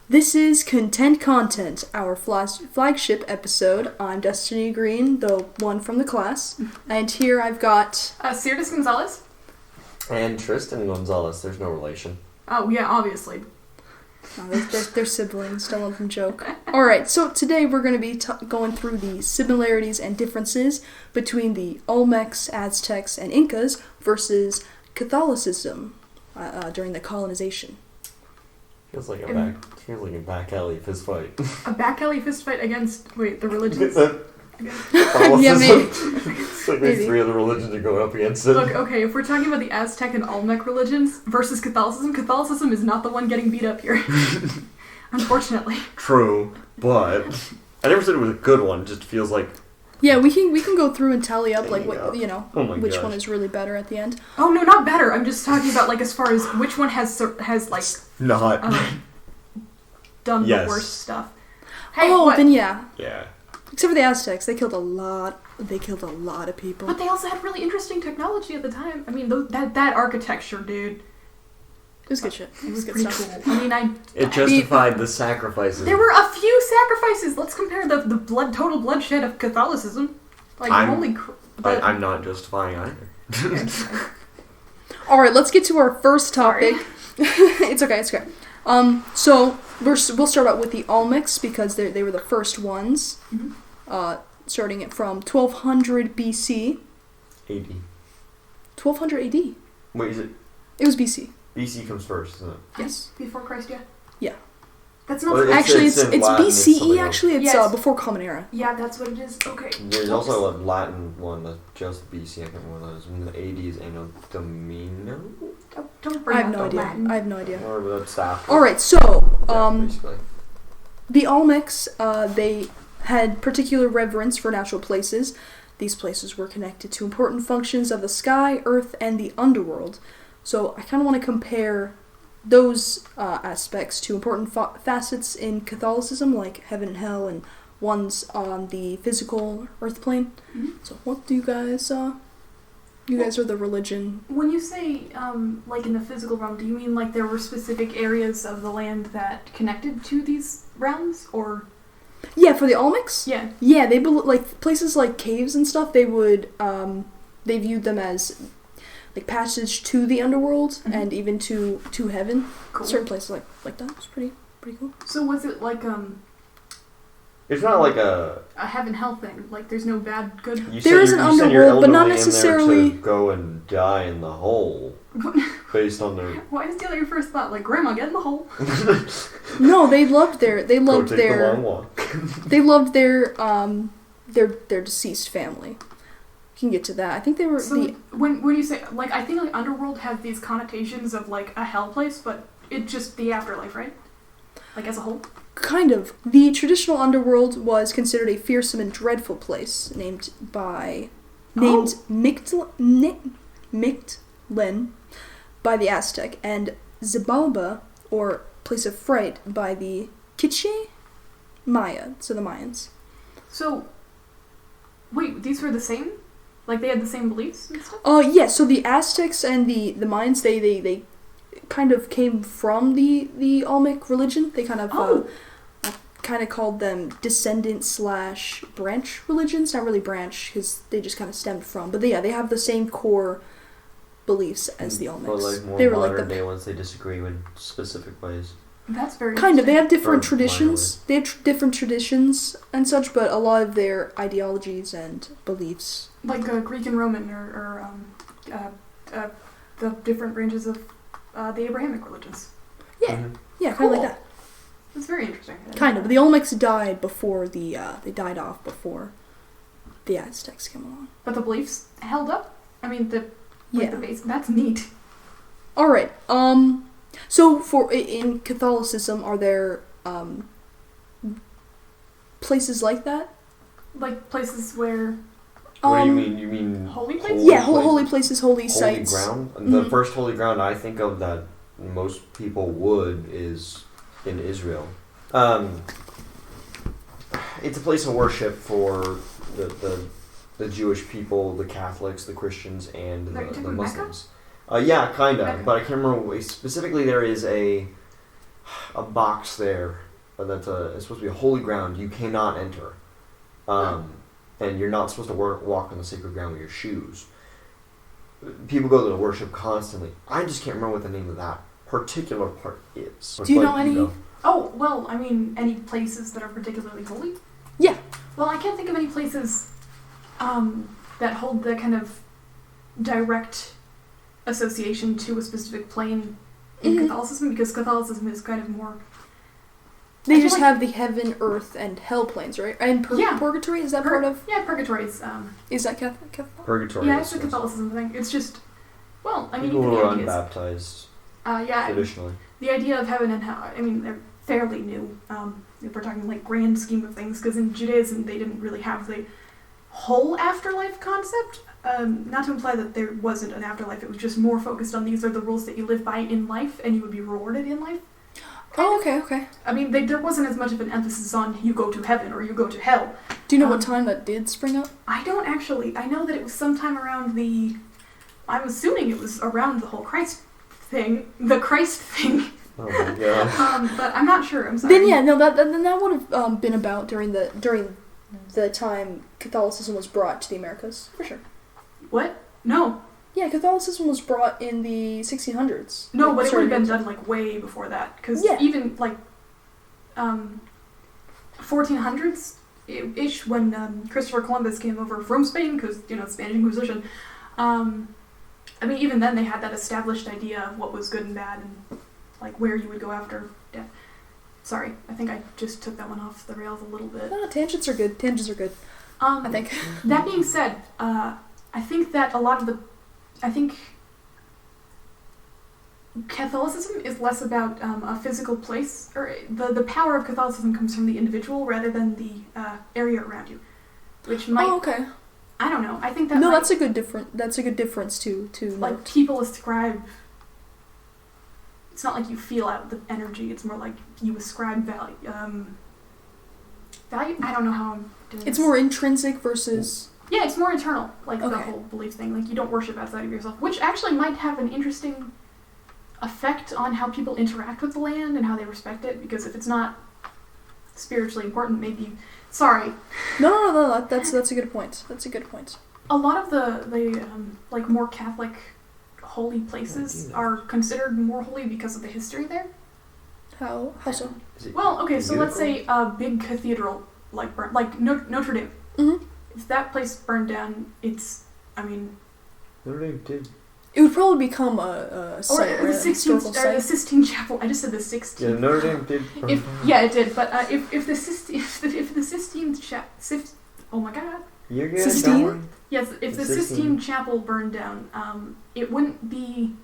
This is Content, our flagship episode. I'm Destiny Green, the one from the class, and here I've got... Sirtis Gonzalez. And Tristan Gonzalez. There's no relation. Oh, yeah, obviously. No, they're siblings, don't let them joke. Alright, so today we're going to be going through the similarities and differences between the Olmecs, Aztecs, and Incas versus Catholicism during the colonization. Feels like a back alley fist fight. A back alley fist fight against, the religions? Yeah, maybe. It's like there's three other religions are going up against it. Look, okay, if we're talking about the Aztec and Olmec religions versus Catholicism is not the one getting beat up here. Unfortunately. True, but I never said it was a good one. It just feels like... Yeah, we can go through and tally up which gosh. one is really better at the end. Oh no, not better. I'm just talking about as far as which one has not done yes. the worst stuff. Hey, then yeah. Yeah. Except for the Aztecs, they killed a lot of people. But they also had really interesting technology at the time. I mean, that architecture, dude. It was good shit. It was good pretty stuff. cool. I mean, it justified the sacrifices. There were a few sacrifices. Let's compare the total bloodshed of Catholicism. I'm not justifying either. All right, let's get to our first topic. It's okay. So we'll start out with the Olmecs because they were the first ones. Mm-hmm. Starting it from 1200 BC. AD. 1200 AD. Wait, is it? It was BC. BC comes first, isn't it? Yes. Before Christ, yeah. Yeah. That's not... Well, it's Latin, BCE, actually. It's yes. Before Common Era. Yeah, that's what it is. Okay. There's also a Latin one that's just BC. I can't remember what that is. And the AD is Anno Domino? Don't bring up the Latin. I have no idea. Or that's after. Alright, so... basically. The Olmecs, they had particular reverence for natural places. These places were connected to important functions of the sky, earth, and the underworld. So I kind of want to compare those aspects to important facets in Catholicism, like heaven and hell, and ones on the physical earth plane. Mm-hmm. So what do you guys... You guys are the religion. When you say, in the physical realm, do you mean there were specific areas of the land that connected to these realms, or...? Yeah, for the Olmecs? Yeah. Yeah, they places like caves and stuff, they would, they viewed them as, passage to the underworld, mm-hmm. and even to heaven. Cool. Certain places like that. It's pretty cool. So was it It's not like a heaven-hell thing. There's no bad, good... There is an underworld, but not necessarily... to go and die in the hole. Based on their... Why is that your first thought? Grandma, get in the hole. No, they loved their... the long walk. They loved their deceased family. You can get to that. I think they were... So, when you say... I think, underworld has these connotations of, a hell place, but it's just the afterlife, right? As a whole? Kind of. The traditional underworld was considered a fearsome and dreadful place, named Mictlan by the Aztec, and Xibalba, or place of fright, by the Quiche Maya, so the Mayans. So, wait, these were the same? They had the same beliefs and stuff? Yeah, so the Aztecs and the Mayans, they kind of came from the Olmec religion. They kind of called them descendant/branch religions. Not really branch, because they just kind of stemmed from. But they have the same core beliefs as the Olmecs. But more they were modern day ones, they disagree in specific ways. That's very kind of. They have different Or traditions. They have different traditions and such, but a lot of their ideologies and beliefs, Greek and Roman, or the different branches of the Abrahamic religions. Yeah, yeah, kind of like that. It's very interesting. Kind of. But the Olmecs died before they died off before the Aztecs came along. But the beliefs held up. I mean, the base. That's neat. All right. So in Catholicism, are there places like that? Places where... What do you mean? You mean holy places? Yeah, holy places, holy sites. Holy ground? Mm-hmm. The first holy ground I think of that most people would is in Israel. It's a place of worship for the Jewish people, the Catholics, the Christians, and the Muslims. Yeah, kind of. But I can't remember specifically. There is a a box there that's it's supposed to be a holy ground you cannot enter. And you're not supposed to walk on the sacred ground with your shoes. People go there to worship constantly. I just can't remember what the name of that particular part is. Do you know any? Oh, well, I mean, any places that are particularly holy? Yeah. Well, I can't think of any places that hold the kind of direct association to a specific plane in Catholicism, because Catholicism is kind of more... They just have the heaven, earth, and hell planes, right? And purgatory, is that part of... Yeah, purgatory is... Is that Catholic? Purgatory yeah, it's a Catholicism thing. It's just... Well, I mean, people even who the are ideas... unbaptized, yeah, traditionally. The idea of heaven and hell, I mean, they're fairly new, if we're talking, like, grand scheme of things, because in Judaism, they didn't really have the whole afterlife concept. Not to imply that there wasn't an afterlife, it was just more focused on these are the rules that you live by in life, and you would be rewarded in life. Oh, okay. I mean, there wasn't as much of an emphasis on you go to heaven or you go to hell. Do you know what time that did spring up? I don't actually. I know that it was sometime around I'm assuming it was around the whole Christ thing. The Christ thing. Oh my god. But I'm not sure, I'm sorry. Then yeah, no, that would have been about during the time Catholicism was brought to the Americas, for sure. What? No. Yeah, Catholicism was brought in the 1600s. No, but it would have been done, like, way before that. Because even, like, 1400s-ish, when Christopher Columbus came over from Spain, because, Spanish Inquisition, I mean, even then they had that established idea of what was good and bad and, like, where you would go after death. Sorry, I think I just took that one off the rails a little bit. No, tangents are good. I think. That being said, I think that I think Catholicism is less about a physical place, or the power of Catholicism comes from the individual rather than the area around you, which might. Oh, okay. I don't know. I think that. No, that's a good difference to like note. People ascribe. It's not like you feel out the energy. It's more like you ascribe value. Value. I don't know how I'm doing. It's this. more intrinsic versus. Yeah, it's more internal, like the Okay. whole belief thing. Like, you don't worship outside of yourself, which actually might have an interesting effect on how people interact with the land and how they respect it, because if it's not spiritually important, maybe... Sorry. No, that's a good point. A lot of the like, more Catholic holy places are considered more holy because of the history there. How so? Well, okay, so let's say a big cathedral, like Notre Dame. Mm-hmm. If that place burned down, Notre Dame did. It would probably become a site, or the historical site. the Sistine Chapel. I just said the 16th. Yeah, Notre Dame did. Yeah, it did. But if the Sistine oh my god. You're good. Sistine? Yes, if the Sistine Chapel burned down, it wouldn't be.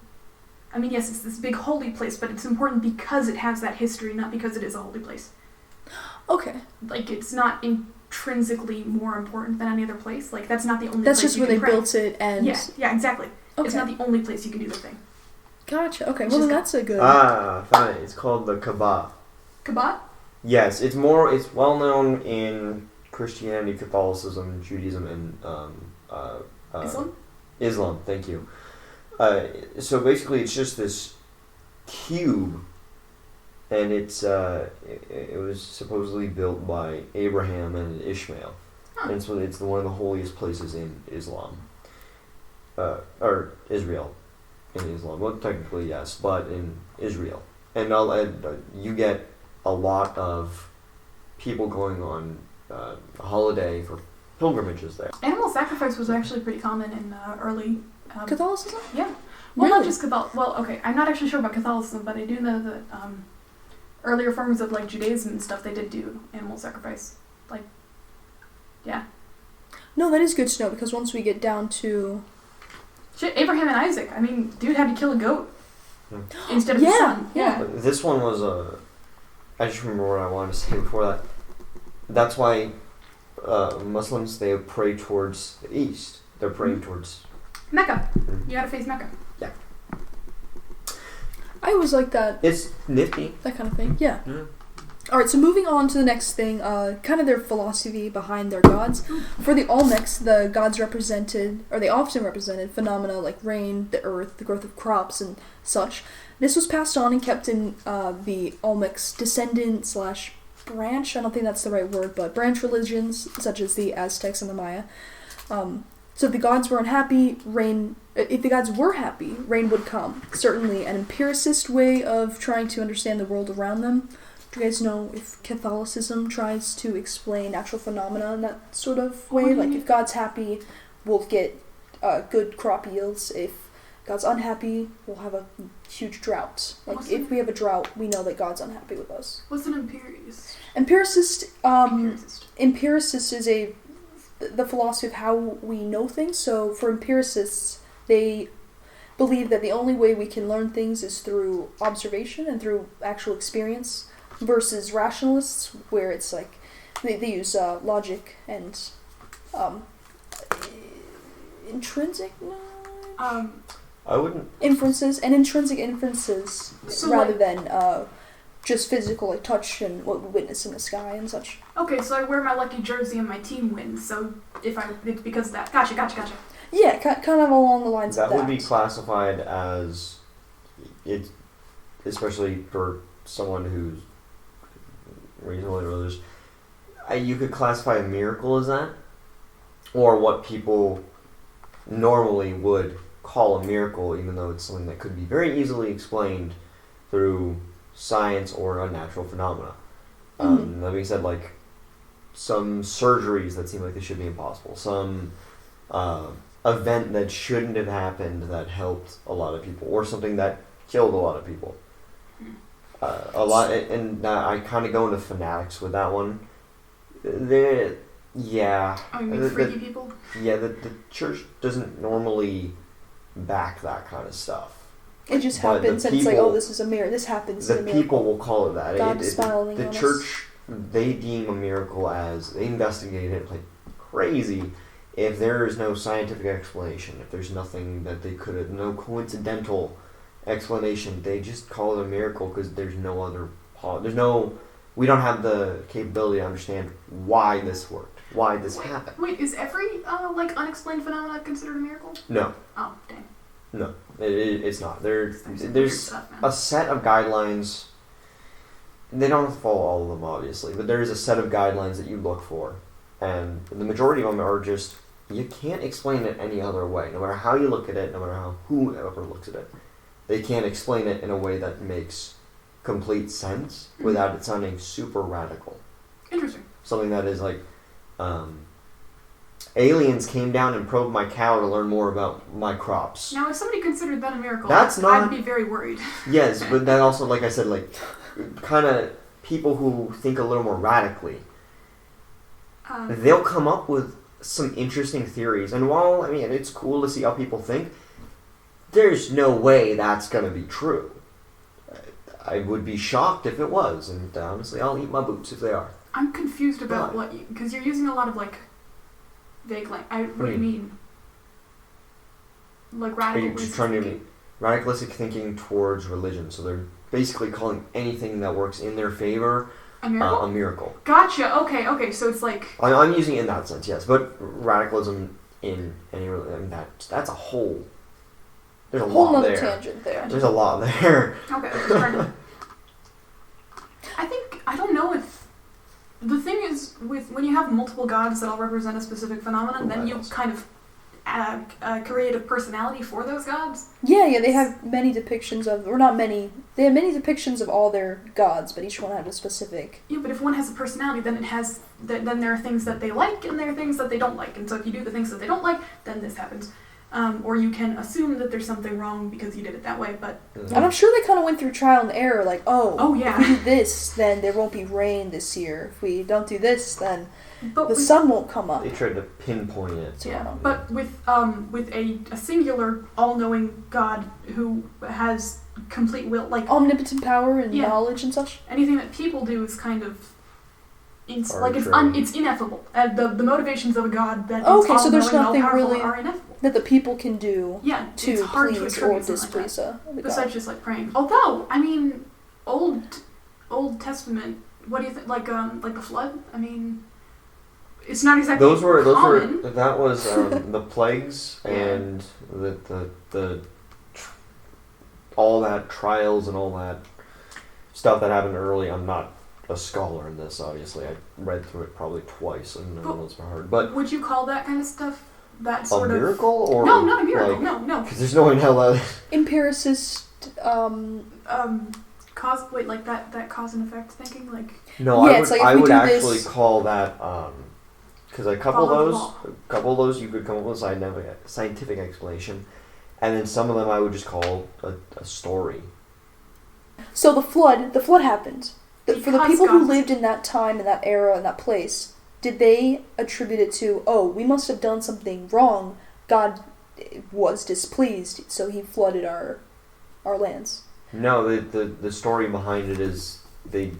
I mean, yes, it's this big holy place, but it's important because it has that history, not because it is a holy place. Okay. Like, it's not intrinsically more important than any other place. Like, that's not the only That's place just you where they can pray. built it and... Yeah, exactly. Okay. It's not the only place you can do the thing. Gotcha. Okay, It's well, just then that's a good... Fine. It's called the Kaaba. Kaaba? Yes, it's well known in Christianity, Catholicism, Judaism, and Islam? Islam, thank you. So basically, it's just this cube, and it was supposedly built by Abraham and Ishmael, and so it's one of the holiest places in Islam, or Israel, in Islam. Well, technically yes, but in Israel, and you get a lot of people going on a holiday for pilgrimages there. Animal sacrifice was actually pretty common in early... Catholicism? Yeah. Well, Really? not just Catholic. Well, okay, I'm not actually sure about Catholicism, but I do know that earlier forms of, like, Judaism and stuff, they did do animal sacrifice. Like, yeah. No, that is good to know, because once we get down to... Shit, Abraham and Isaac. I mean, dude had to kill a goat instead of his son. Yeah. But this one was I just remember what I wanted to say before that. That's why Muslims, they pray towards the east. They're praying towards... Mecca. Mhm. You gotta face Mecca. I always like that. It's nifty. That kind of thing. Yeah. Alright, so moving on to the next thing, kind of their philosophy behind their gods. For the Olmecs, the gods represented, or they often represented, phenomena like rain, the earth, the growth of crops, and such. This was passed on and kept in the Olmec's descendant slash branch, I don't think that's the right word, but branch religions, such as the Aztecs and the Maya. So if the gods were unhappy, if the gods were happy, rain would come. Certainly an empiricist way of trying to understand the world around them. Do you guys know if Catholicism tries to explain natural phenomena in that sort of way? Like, if God's happy, we'll get good crop yields. If God's unhappy, we'll have a huge drought. Like, if we have a drought, we know that God's unhappy with us. What's an empiricist? Empiricist is the philosophy of how we know things. So, for empiricists, they believe that the only way we can learn things is through observation and through actual experience. Versus rationalists, where it's like they use logic and intrinsic I wouldn't inferences and intrinsic inferences so rather than just physical, like touch and what we witness in the sky and such. Okay, so I wear my lucky jersey and my team wins. So it's because of that. Gotcha. Yeah, kind of along the lines of that. That would be classified as it, especially for someone who's reasonably religious. You could classify a miracle as that, or what people normally would call a miracle, even though it's something that could be very easily explained through science or a natural phenomena. That being said, like some surgeries that seem like they should be impossible, some event that shouldn't have happened that helped a lot of people, or something that killed a lot of people. A lot, and I kind of go into fanatics with that one. Yeah. Oh, you mean freaky people? Yeah, the church doesn't normally back that kind of stuff. It just happens, and it's like, oh, this is a miracle. This happens. The people will call it that. God is smiling on us. The church, they deem a miracle as, they investigate it like crazy. If there is no scientific explanation, if there's nothing that they could have, no coincidental explanation, they just call it a miracle because there's no other, we don't have the capability to understand why this worked, why this happened. Wait, is every unexplained phenomena considered a miracle? No. Oh, dang. No, it's not. There's a set of guidelines. They don't have to follow all of them, obviously, but there is a set of guidelines that you look for, and the majority of them are just, you can't explain it any other way. No matter how you look at it, no matter how whoever looks at it, they can't explain it in a way that makes complete sense without it sounding super radical. Interesting. Something that is like, aliens came down and probed my cow to learn more about my crops. Now, if somebody considered that a miracle, I'd be very worried. Yes, but then also, like I said, like, kind of people who think a little more radically, they'll come up with some interesting theories. And while, I mean, it's cool to see how people think, there's no way that's going to be true. I would be shocked if it was, and honestly, I'll eat my boots if they are. I'm confused about because you're using a lot of, like, vague, like, what do you mean? Like, radical. Are you just trying to mean radicalistic thinking towards religion? So they're basically calling anything that works in their favor a miracle. A miracle. Gotcha. Okay. So it's like I'm using it in that sense, yes. But radicalism in any religion, I mean, that's a whole. There's a lot there. Tangent there. There's a lot there. Okay. I don't know if the thing is when you have multiple gods that all represent a specific phenomenon, then you kind of create a personality for those gods. Yeah, they have many depictions of, or not many. They have many depictions of all their gods, but each one had a specific. Yeah, but if one has a personality, then it has. Then there are things that they like, and there are things that they don't like. And so if you do the things that they don't like, then this happens. Or you can assume that there's something wrong because you did it that way, but... And I'm sure they kind of went through trial and error, like, yeah. If we do this, then there won't be rain this year. If we don't do this, then the sun won't come up. They tried to pinpoint it. Yeah, but with a singular, all-knowing God who has complete will, like... Omnipotent power and knowledge and such. Anything that people do is kind of... It's ineffable. The motivations of a God that is all-knowing so there's nothing really are ineffable. That the people can do to please or displease besides just like praying. Although, I mean, Old Testament What do you think? Like the flood? I mean, it's not exactly common. That was the plagues Yeah. and the all that trials and all that stuff that happened early. I'm not a scholar in this, obviously. I read through it probably twice, and none of those were hard. But would you call that kind of stuff that a sort of miracle, or no, not a miracle. like, No. because there's no way in hell that Empiricist. Cause like that cause and effect thinking like no. Yeah, I would it's like if I we would do actually this- call that because a couple Follow the of law. those you could come up with a scientific explanation, and then some of them I would just call a story. So the flood happened. For the Because people who God- lived in that time, in that era, in that place, did they attribute it to, oh, we must have done something wrong, God was displeased, so he flooded our lands? No, the story behind it is he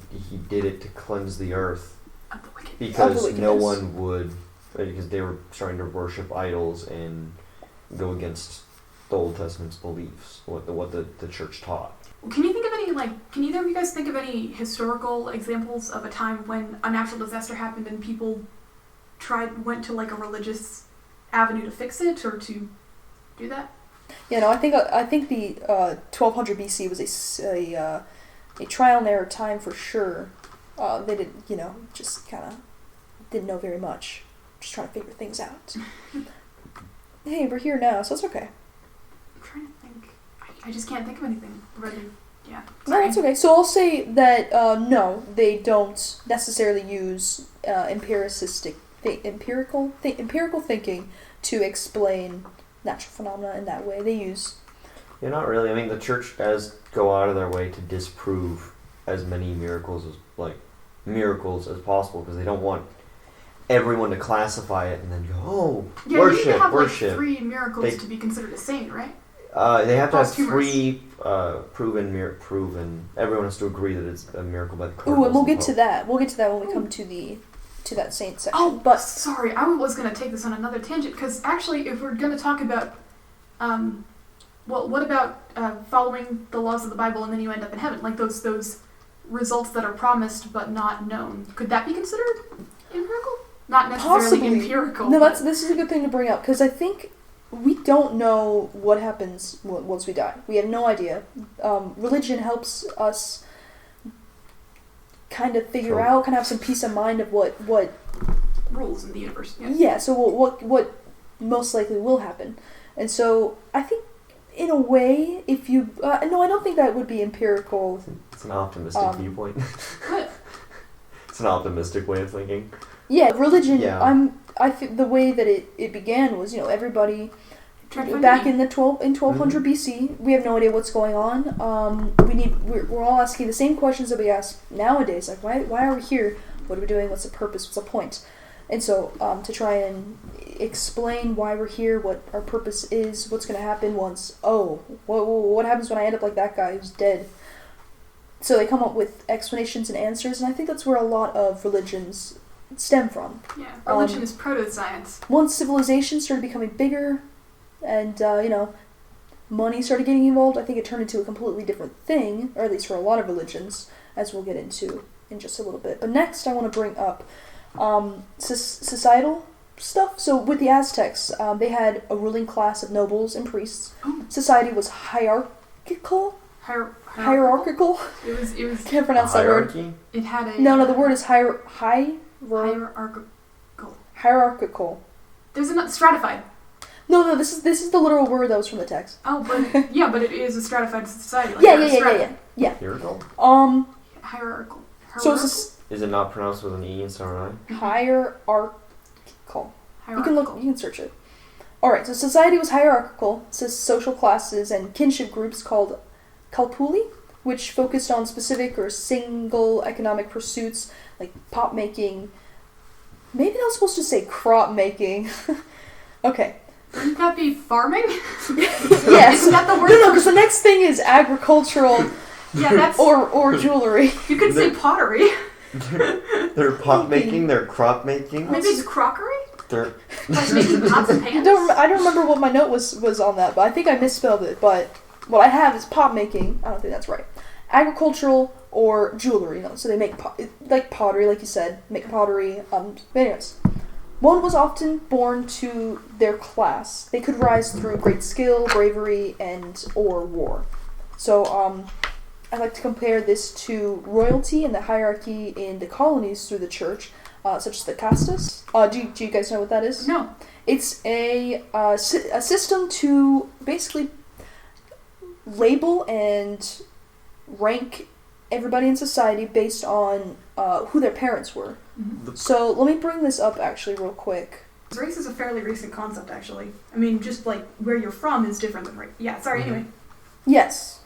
did it to cleanse the earth of the wicked. because Of the no wickedness. one would, because they were trying to worship idols and go against the Old Testament's beliefs, what the church taught. Can you think of any can either of you guys think of any historical examples of a time when a natural disaster happened and people went to like a religious avenue to fix it or to do that? Yeah, no, I think the 1200 BC was a trial and error time for sure. They didn't, just kind of didn't know very much, just trying to figure things out. Hey, we're here now, so it's okay. I'm trying to think. I just can't think of anything. Yeah. No, that's okay. So I'll say that no, they don't necessarily use empirical thinking to explain natural phenomena in that way. They use. Yeah, not really. I mean, the church does go out of their way to disprove as many miracles as possible because they don't want everyone to classify it and then go, oh, Yeah, worship, you need to have worship. like 3 miracles to be considered a saint, right? They have to have Posthumous. 3 proven. Everyone has to agree that it's a miracle by the Ooh, cardinals. and we'll and get the to Pope. that. We'll get to that when we come to that saint section. Oh, but sorry, I was going to take this on another tangent because actually, if we're going to talk about, what about following the laws of the Bible and then you end up in heaven, like those results that are promised but not known? Could that be considered a miracle? Not necessarily Possibly. empirical. No, but- this is a good thing to bring up because I think we don't know what happens once we die. We have no idea. Religion helps us kind of figure out, kind of have some peace of mind of what rules in the universe. Yeah. yeah. So what most likely will happen, and so I think in a way, if you no, I don't think that would be empirical. It's an optimistic viewpoint. It's an optimistic way of thinking. Yeah, religion. Yeah. I think the way that it began was everybody Tried to find back meaning. in 1200 BC. We have no idea what's going on. We're all asking the same questions that we ask nowadays. Like why are we here? What are we doing? What's the purpose? What's the point? And so to try and explain why we're here, what our purpose is, what's going to happen once. What happens when I end up like that guy who's dead? So they come up with explanations and answers, and I think that's where a lot of religions stem from. Yeah, religion is proto-science. Once civilization started becoming bigger, and money started getting involved, I think it turned into a completely different thing, or at least for a lot of religions, as we'll get into in just a little bit. But next, I want to bring up societal stuff. So with the Aztecs, they had a ruling class of nobles and priests. Oh. Society was hierarchical. Hierarchical. It was. Can't pronounce that word. Hierarchy? It had a. No, the word is hierarchical. hierarchical. There's a stratified. No, this is the literal word that was from the text. Oh, but yeah, but it is a stratified society. Like Yeah. Hierarchical? Hierarchical. So it's Is it not pronounced with an E instead of an I? hierarchical. You can Hierarchical. you can search it. Alright, so society was hierarchical, so social classes and kinship groups called kalpuli, which focused on specific or single economic pursuits like pot making. Maybe I was supposed to say crop making. Okay. Wouldn't that be farming? Yes. Isn't that the word? No, because the next thing is agricultural Yeah, that's. or jewelry. You could say pottery. They're pot making, they're crop making. Maybe it's crockery. They're Like making pots and pans. I don't remember what my note was on that, but I think I misspelled it. But what I have is pot making. I don't think that's right. agricultural or jewelry. So they make like pottery, like you said, make pottery. But anyways, one was often born to their class. They could rise through great skill, bravery, or war. So I like to compare this to royalty and the hierarchy in the colonies through the church, such as the castas. Do you guys know what that is? No. It's a system to basically label and rank everybody in society based on who their parents were. Mm-hmm. So let me bring this up actually real quick. Race is a fairly recent concept, actually. I mean, just like where you're from is different than race. Yeah, sorry, anyway. Yes.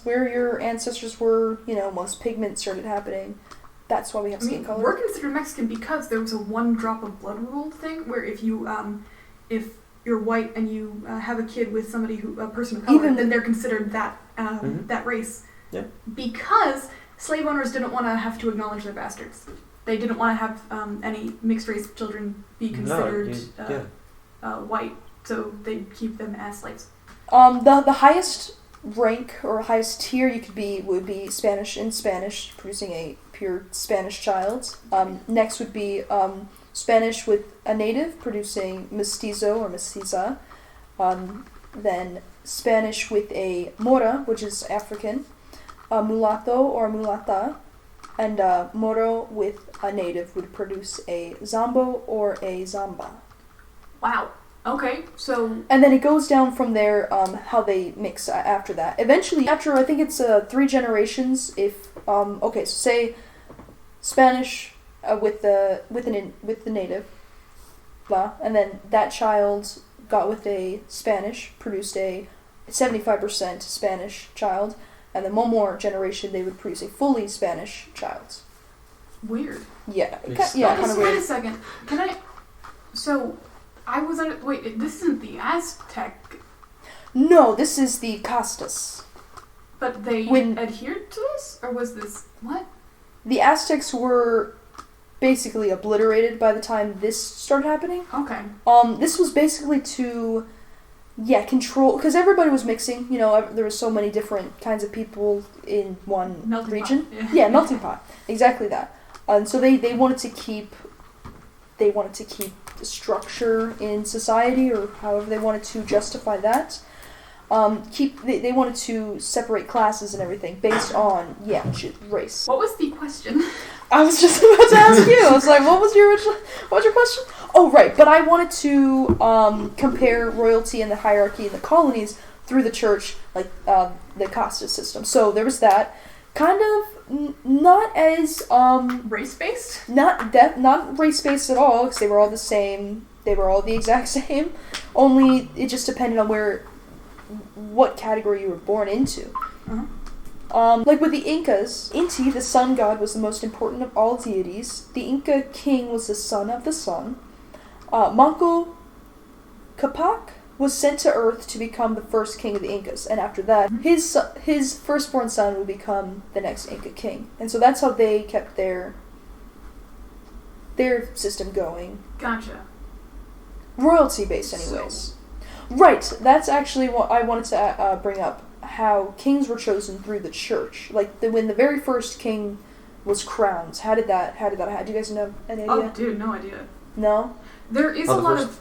Where your ancestors were, once pigment started happening. That's why we have skin color. We're considered Mexican because there was a one drop of blood rule thing where if you're white and you have a kid with a person of color, then they're considered that that race. Yeah. Because slave owners didn't want to have to acknowledge their bastards. They didn't want to have any mixed race children be considered white, so they'd keep them as slaves. The highest rank or highest tier you could be would be Spanish, producing a pure Spanish child. Next would be Spanish with a native, producing mestizo or mestiza. Then Spanish with a mora, which is African, a mulatto or mulata, and Moro with a native would produce a Zambo or a Zamba. Wow. Okay, so... And then it goes down from there, how they mix after that. Eventually, after I think it's 3 generations, if... so say Spanish with the native, blah, and then that child got with a Spanish, produced a 75% Spanish child, and then one more generation they would produce a fully Spanish child. Weird. Yeah, kind of weird. Wait a second. Can I... So, I was under... Wait, this isn't the Aztec... No, this is the castas. But they adhered to this? Or was this... What? The Aztecs were basically obliterated by the time this started happening. Okay. This was basically to... control, because everybody was mixing, there were so many different kinds of people in one melting region. Pot. Yeah, melting pot. Exactly that. And so they wanted to keep the structure in society, or however they wanted to justify that. They wanted to separate classes and everything based on, race. What was the question? I was just about to ask you. I was like, what was your question? Oh, right. But I wanted to compare royalty and the hierarchy in the colonies through the church, like the casta system. So there was that. Kind of not as race-based? Not race-based at all, because they were all the same. They were all the exact same. Only it just depended on what category you were born into. Uh-huh. Like with the Incas, Inti, the sun god, was the most important of all deities. The Inca king was the son of the sun. Manco Capac was sent to Earth to become the first king of the Incas, and after that, his firstborn son would become the next Inca king. And so that's how they kept their system going. Gotcha. Royalty-based, anyways. Right, that's actually what I wanted to bring up. How kings were chosen through the church. Like, when the very first king was crowned. How did that happen? Do you guys know any idea? Oh, dude, no idea. No? There is a lot of...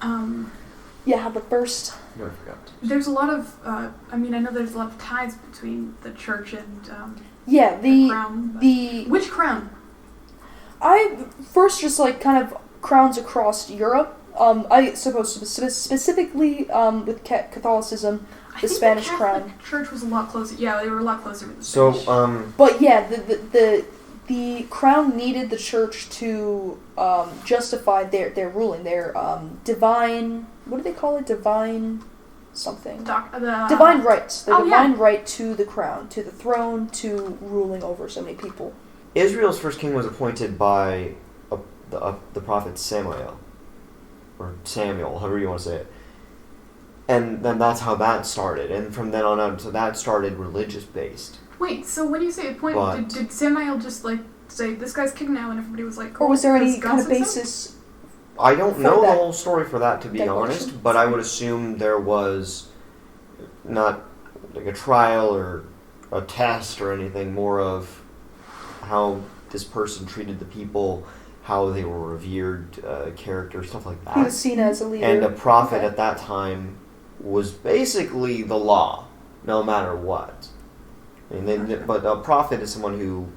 how the first... No, I forgot. There's a lot of... I know there's a lot of ties between the church and... the crown. Which crown? I first just, kind of crowns across Europe. I suppose specifically with Catholicism, the Spanish crown. The church was a lot closer. Yeah, they were a lot closer with the Spanish. So, But yeah, the crown needed the church to justify their ruling, their divine. What do they call it? Divine something. Divine rights. The divine right to the crown, to the throne, to ruling over so many people. Israel's first king was appointed by the prophet Samuel. Or Samuel, however you want to say it. And then that's how that started. And from then on out, so that started religious-based. Wait, so when you say appointed, did Samuel just, say, this guy's king now, and everybody was like, cool, or was there any kind of basis? I don't know the whole story for that, to be honest, but I would assume there was not, a trial or a test or anything, more of how this person treated the people, how they were revered characters, stuff like that. He was seen as a leader. And a prophet at that time was basically the law, no matter what. But a prophet is someone who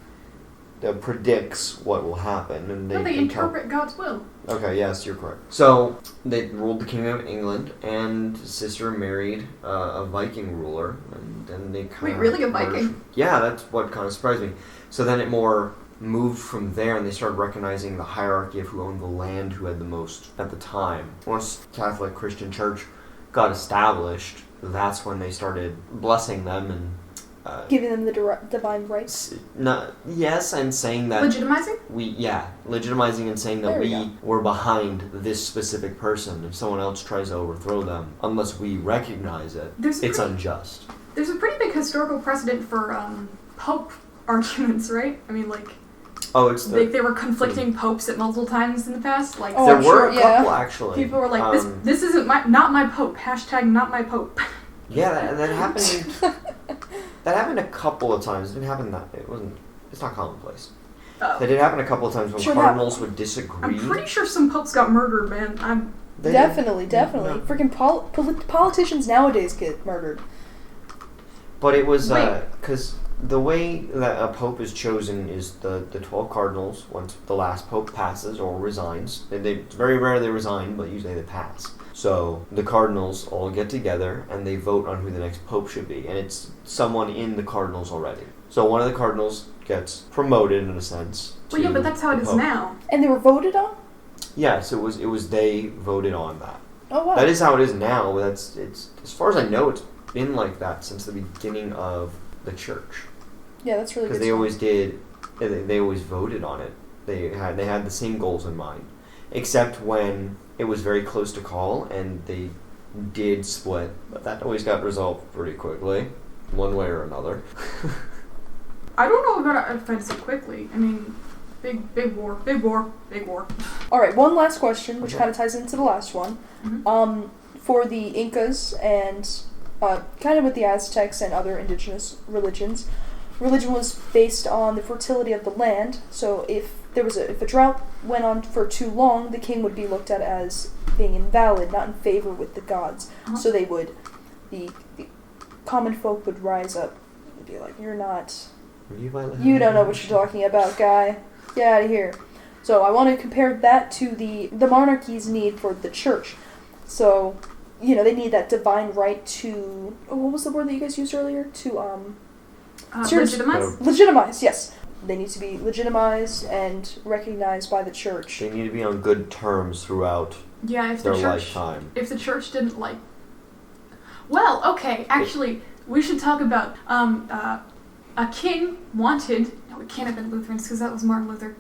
predicts what will happen, and they interpret God's will. Okay, yes, you're correct. So they ruled the Kingdom of England, and his sister married a Viking ruler, and then they kind of... Wait, really, a Viking? Yeah, that's what kind of surprised me. So then it more moved from there, and they started recognizing the hierarchy of who owned the land, who had the most at the time. Once Catholic Christian Church got established, that's when they started blessing them and giving them the divine rights. Yes, and saying that legitimizing. Legitimizing and saying that we were behind this specific person. If someone else tries to overthrow them, unless we recognize it, it's unjust. There's a pretty big historical precedent for pope arguments, right? I mean, like. Oh, it's they were conflicting popes at multiple times in the past. Like there were a couple actually. People were like, "This isn't not my pope." # not my pope. Yeah, that happened. That happened a couple of times. It didn't happen that. It's not commonplace. Oh. That did happen a couple of times when cardinals would disagree. I'm pretty sure some popes got murdered, man. Definitely. No. Freaking politicians nowadays get murdered. But it was because the way that a pope is chosen is the 12 cardinals. Once the last pope passes or resigns, it's very rare they resign, but usually they pass. So the cardinals all get together and they vote on who the next pope should be, and it's someone in the cardinals already. So one of the cardinals gets promoted in a sense. Well, yeah, but that's how it is now. And they were voted on? Yes, it was they voted on that. Oh wow. That is how it is now. It's as far as I know, it's been like that since the beginning of the church. Yeah, that's really good. Because they always did. They always voted on it. They had the same goals in mind, except when it was very close to call and they did split. But that always got resolved pretty quickly, one way or another. I don't know about if I'd say quickly. I mean, big war. All right, one last question, which kind of ties into the last one. Mm-hmm. For the Incas and kind of with the Aztecs and other indigenous religion was based on the fertility of the land. So if a drought went on for too long, the king would be looked at as being invalid, not in favor with the gods. Uh-huh. So the common folk would rise up and be like, "You're not. You don't know what you're talking about, guy. Get out of here." So I want to compare that to the monarchy's need for the church. So, they need that divine right to... what was the word that you guys used earlier? To, legitimize? Legitimize, yes. They need to be legitimized and recognized by the church. They need to be on good terms throughout their lifetime. If the church didn't like... Well, okay, actually, we should talk about... a king wanted... No, it can't have been Lutherans, because that was Martin Luther.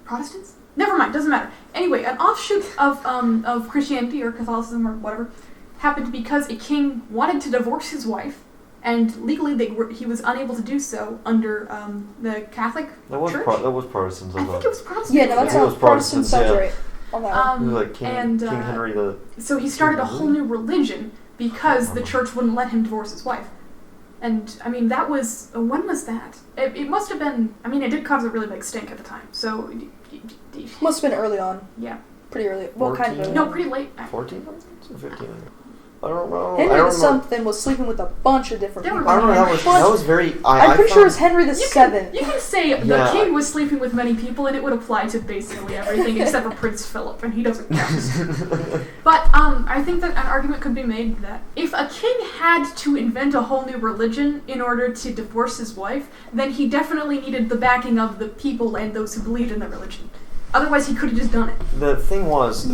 Protestants? Never mind, doesn't matter. Anyway, an offshoot of Christianity or Catholicism or whatever happened because a king wanted to divorce his wife, and legally he was unable to do so under the Catholic Church. That was Protestants. I think it was Protestants. Yeah, no, that sounds Protestant sounds right. On that one. Like King Henry the... So he started a whole new religion because the church wouldn't let him divorce his wife. And, I mean, that was... when was that? It must have been... I mean, it did cause a really big stink at the time, so... Must have been early on. Yeah. Pretty early. Well, kind of early. No, pretty late. 1400s or 1500s? I don't know. Henry something was sleeping with a bunch of different people. I don't know. That was very... I'm pretty sure it was Henry the Seventh. You can say the king was sleeping with many people, and it would apply to basically everything except for Prince Philip, and he doesn't count. But I think that an argument could be made that if a king had to invent a whole new religion in order to divorce his wife, then he definitely needed the backing of the people and those who believed in the religion. Otherwise, he could have just done it. The thing was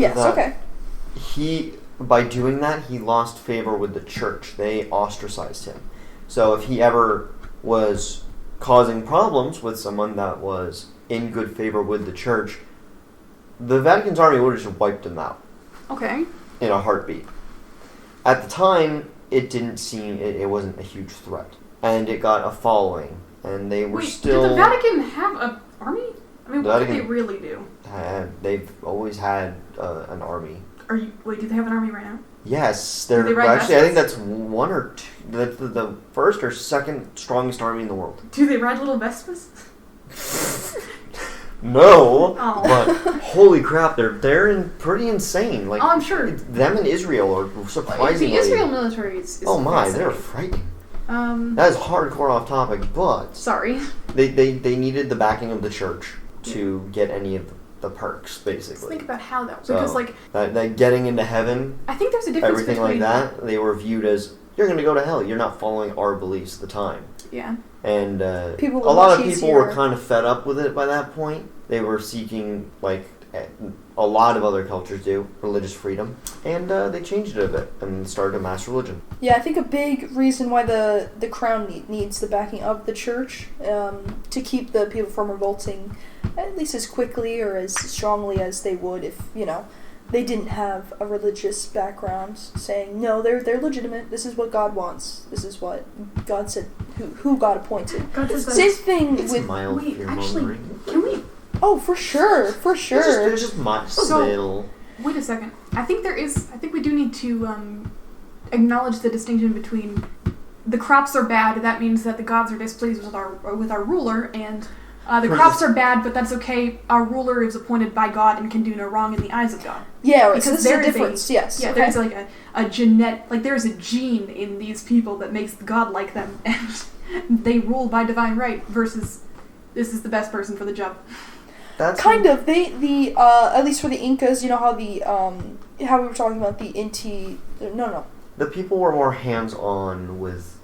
by doing that, he lost favor with the church. They ostracized him. So if he ever was causing problems with someone that was in good favor with the church, the Vatican's army would have just wiped him out. Okay. In a heartbeat. At the time, it didn't seem... It wasn't a huge threat. And it got a following. And they were still... Did the Vatican have an army? I mean, what did they really do? They've always had an army. Do they have an army right now? Yes, do they ride actually. buses? I think that's one or two. the first or second strongest army in the world. Do they ride little Vespas? No, Oh. but holy crap, they're pretty insane. Like, Oh, I'm sure. them in Israel are surprisingly. The Israel military is oh my, fascinating. they're frightening. That is hardcore off topic, but Sorry. they needed the backing of the church to get any of the perks, basically. Let's think about how that, So, because like that getting into heaven, I think there's a difference everything between like that, they were viewed as, you're going to go to hell. You're not following our beliefs at the time. Yeah. And People a lot of much people easier. were kind of fed up with it by that point. They were seeking, like a lot of other cultures do, religious freedom. And they changed it a bit and started a mass religion. Yeah, I think a big reason why the crown needs the backing of the church to keep the people from revolting at least as quickly or as strongly as they would if, they didn't have a religious background saying, no, they're legitimate, this is what God wants, this is what God said, who God appointed. God says that Same it's- thing It's with... mild Wait, fear actually, mongering. can we... Oh, for sure. It's just So- little. Wait a second. I think we do need to acknowledge the distinction between the crops are bad, that means that the gods are displeased with our ruler, and the crops are bad, but that's okay, our ruler is appointed by God and can do no wrong in the eyes of God. Yeah, right, so Because this is there a is a- difference, yes. Yeah, okay. there's like there's a gene in these people that makes God like them, and they rule by divine right, versus this is the best person for the job. That's Kind of. The at least for the Incas, you know how how we were talking about the Inti... No. The people were more hands-on with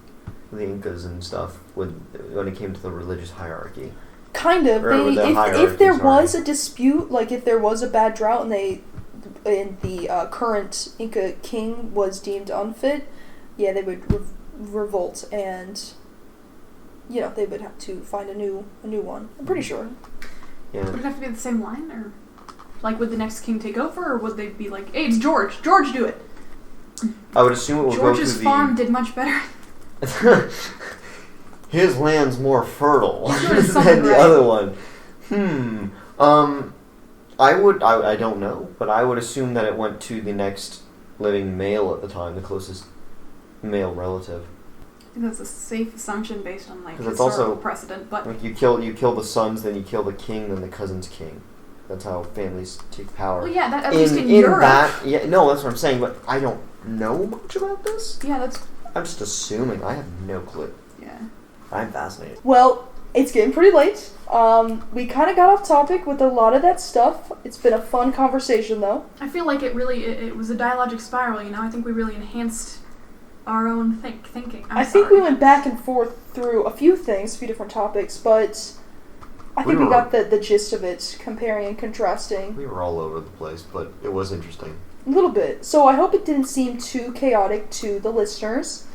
the Incas and stuff when it came to the religious hierarchy. Kind of. Or the If hierarchy, there sorry. was a dispute, like if there was a bad drought and the current Inca king was deemed unfit, yeah, they would revolt and they would have to find a new one. I'm pretty sure. Yeah. Would it have to be the same line, or like would the next king take over, or would they be like, hey, it's George, do it? I would assume it would George's go farm did much better. to his land's more fertile He's doing than something the right. other one. I don't know, but I would assume that it went to the next living male at the time, the closest male relative. I think that's a safe assumption based on like 'Cause it's historical also- precedent, but Like you kill the sons, then you kill the king, then the cousin's king. That's how families take power. well, yeah, that, at least in Europe. No, that's what I'm saying, but I don't know much about this. Yeah, that's I'm just assuming. I have no clue. yeah. I'm fascinated. Well, it's getting pretty late. We kind of got off topic with a lot of that stuff. It's been a fun conversation, though. I feel like it was a dialogic spiral. I think we really enhanced our own thinking. I think we went back and forth through a few things, a few different topics, but I think we got the gist of it, comparing and contrasting. We were all over the place, but it was interesting. A little bit. So I hope it didn't seem too chaotic to the listeners.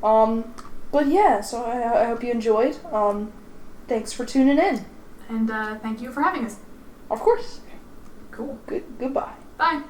But yeah, so I hope you enjoyed. Thanks for tuning in. And thank you for having us. Of course. Cool. Goodbye. Bye.